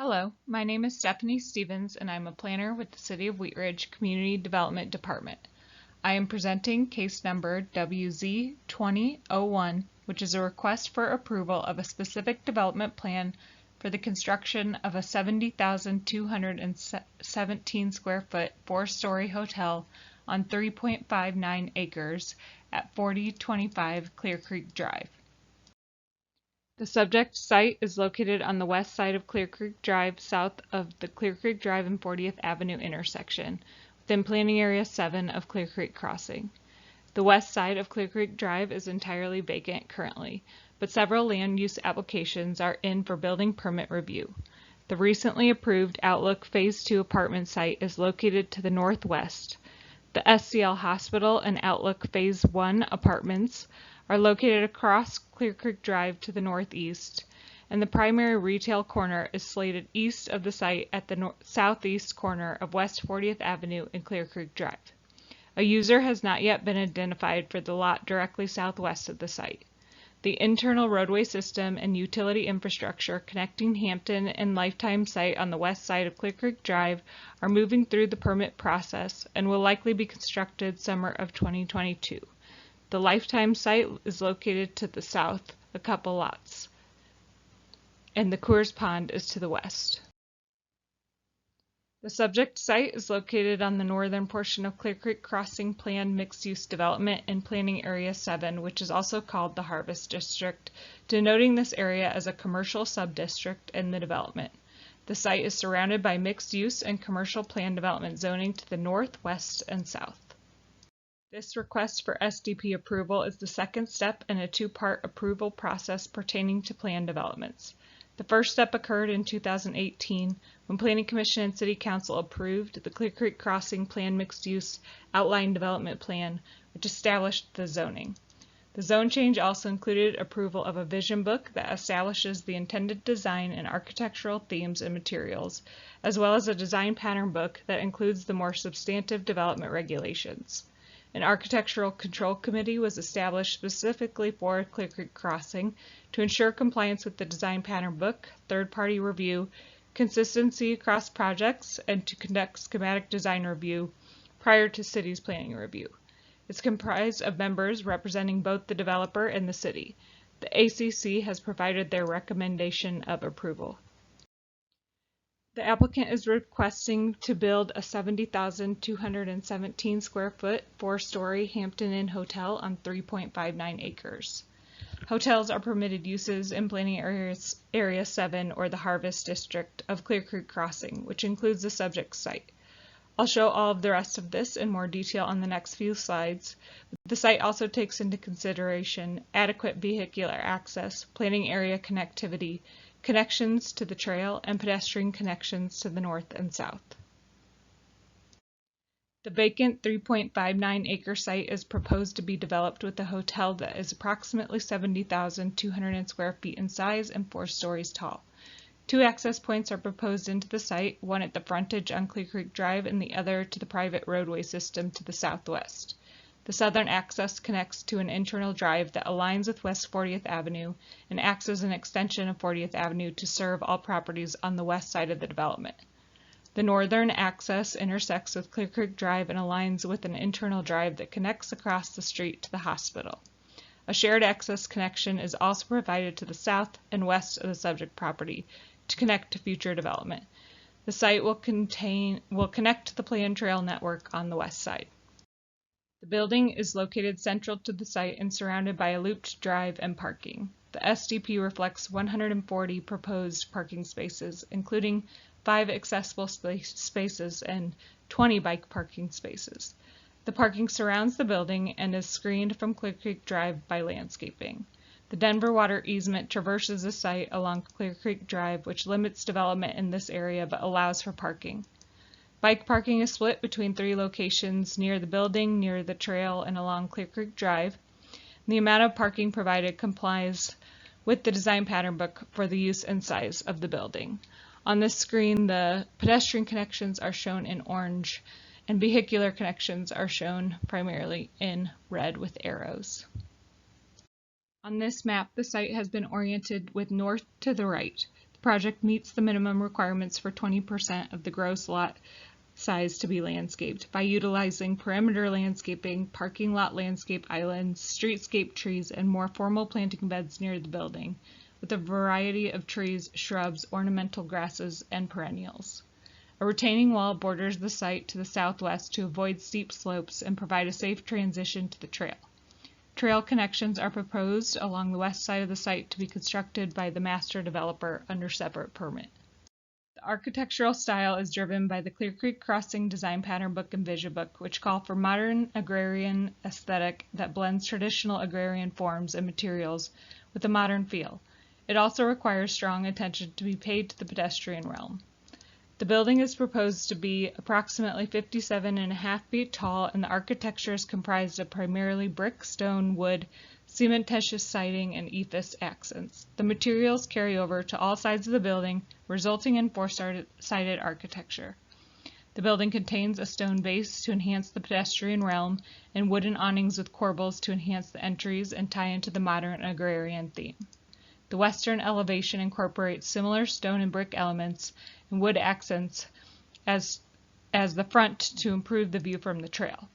Hello, my name is Stephanie Stevens and I'm a planner with the City of Wheat Ridge Community Development Department. I am presenting case number WZ-20-01, which is a request for approval of a specific development plan for the construction of a 70,217 square foot, 4-story hotel on 3.59 acres at 4025 Clear Creek Drive. The subject site is located on the west side of Clear Creek Drive, south of the Clear Creek Drive and 40th Avenue intersection, within Planning Area 7 of Clear Creek Crossing. The west side of Clear Creek Drive is entirely vacant currently, but several land use applications are in for building permit review. The recently approved Outlook Phase 2 apartment site is located to the northwest. The SCL Hospital and Outlook Phase 1 apartments are located across Clear Creek Drive to the northeast, and the primary retail corner is slated east of the site at the southeast corner of West 40th Avenue and Clear Creek Drive. A user has not yet been identified for the lot directly southwest of the site. The internal roadway system and utility infrastructure connecting Hampton and Lifetime site on the west side of Clear Creek Drive are moving through the permit process and will likely be constructed summer of 2022. The Lifetime site is located to the south, a couple lots, and the Coors Pond is to the west. The subject site is located on the northern portion of Clear Creek Crossing planned mixed-use development in Planning Area 7, which is also called the Harvest District, denoting this area as a commercial sub-district in the development. The site is surrounded by mixed-use and commercial plan development zoning to the north, west, and south. This request for SDP approval is the second step in a two-part approval process pertaining to plan developments. The first step occurred in 2018 when Planning Commission and City Council approved the Clear Creek Crossing Plan Mixed-Use Outline Development Plan, which established the zoning. The zone change also included approval of a vision book that establishes the intended design and architectural themes and materials, as well as a design pattern book that includes the more substantive development regulations. An architectural control committee was established specifically for Clear Creek Crossing to ensure compliance with the design pattern book, third-party review, consistency across projects, and to conduct schematic design review prior to city's planning review. It's comprised of members representing both the developer and the city. The ACC has provided their recommendation of approval. The applicant is requesting to build a 70,217 square foot, 4-story Hampton Inn hotel on 3.59 acres. Hotels are permitted uses in Planning Area 7 or the Harvest District of Clear Creek Crossing, which includes the subject site. I'll show all of the rest of this in more detail on the next few slides. The site also takes into consideration adequate vehicular access, planning area connectivity, connections to the trail, and pedestrian connections to the north and south. The vacant 3.59 acre site is proposed to be developed with a hotel that is approximately 70,200 square feet in size and 4 stories tall. 2 access points are proposed into the site, one at the frontage on Clear Creek Drive and the other to the private roadway system to the southwest. The southern access connects to an internal drive that aligns with West 40th Avenue and acts as an extension of 40th Avenue to serve all properties on the west side of the development. The northern access intersects with Clear Creek Drive and aligns with an internal drive that connects across the street to the hospital. A shared access connection is also provided to the south and west of the subject property to connect to future development. The site will connect to the planned trail network on the west side. The building is located central to the site and surrounded by a looped drive and parking. The SDP reflects 140 proposed parking spaces, including 5 accessible spaces and 20 bike parking spaces. The parking surrounds the building and is screened from Clear Creek Drive by landscaping. The Denver Water easement traverses the site along Clear Creek Drive, which limits development in this area but allows for parking. Bike parking is split between 3 locations near the building, near the trail, and along Clear Creek Drive. The amount of parking provided complies with the design pattern book for the use and size of the building. On this screen, the pedestrian connections are shown in orange, and vehicular connections are shown primarily in red with arrows. On this map, the site has been oriented with north to the right. project meets the minimum requirements for 20% of the gross lot size to be landscaped by utilizing perimeter landscaping, parking lot landscape islands, streetscape trees, and more formal planting beds near the building, with a variety of trees, shrubs, ornamental grasses, and perennials. A retaining wall borders the site to the southwest to avoid steep slopes and provide a safe transition to the trail. Trail connections are proposed along the west side of the site to be constructed by the master developer under separate permit. The architectural style is driven by the Clear Creek Crossing Design Pattern Book and Vision Book, which call for modern agrarian aesthetic that blends traditional agrarian forms and materials with a modern feel. It also requires strong attention to be paid to the pedestrian realm. The building is proposed to be approximately 57.5 feet tall, and the architecture is comprised of primarily brick, stone, wood, cementitious siding, and ephes accents. The materials carry over to all sides of the building, resulting in four-sided architecture. The building contains a stone base to enhance the pedestrian realm and wooden awnings with corbels to enhance the entries and tie into the modern agrarian theme. The western elevation incorporates similar stone and brick elements and wood accents as the front to improve the view from the trail.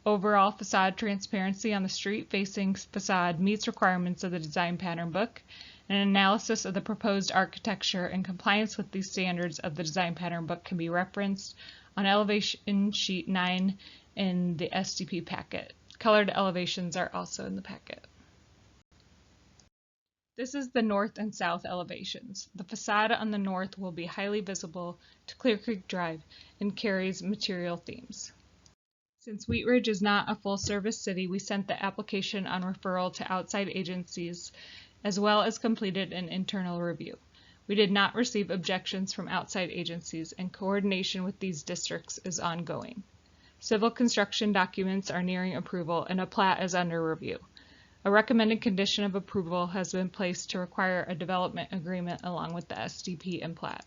Overall facade transparency on the street-facing facade meets requirements of the design pattern book. An analysis of the proposed architecture in compliance with these standards of the design pattern book can be referenced on elevation sheet 9 in the SDP packet. Colored elevations are also in the packet. This is the north and south elevations. The facade on the north will be highly visible to Clear Creek Drive and carries material themes. Since Wheat Ridge is not a full-service city, we sent the application on referral to outside agencies as well as completed an internal review. We did not receive objections from outside agencies, and coordination with these districts is ongoing. Civil construction documents are nearing approval, and a plat is under review. A recommended condition of approval has been placed to require a development agreement along with the SDP and plat.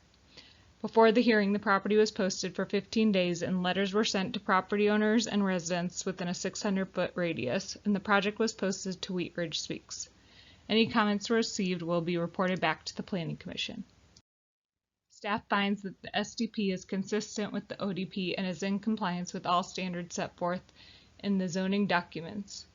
Before the hearing, the property was posted for 15 days and letters were sent to property owners and residents within a 600-foot radius, and the project was posted to Wheat Ridge Speaks. Any comments received will be reported back to the Planning Commission. Staff finds that the SDP is consistent with the ODP and is in compliance with all standards set forth in the zoning documents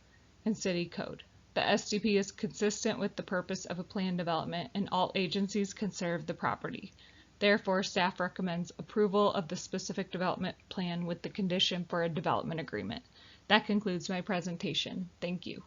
and city code. The SDP is consistent with the purpose of a plan development, and all agencies can serve the property. Therefore, staff recommends approval of the specific development plan with the condition for a development agreement. That concludes my presentation. Thank you.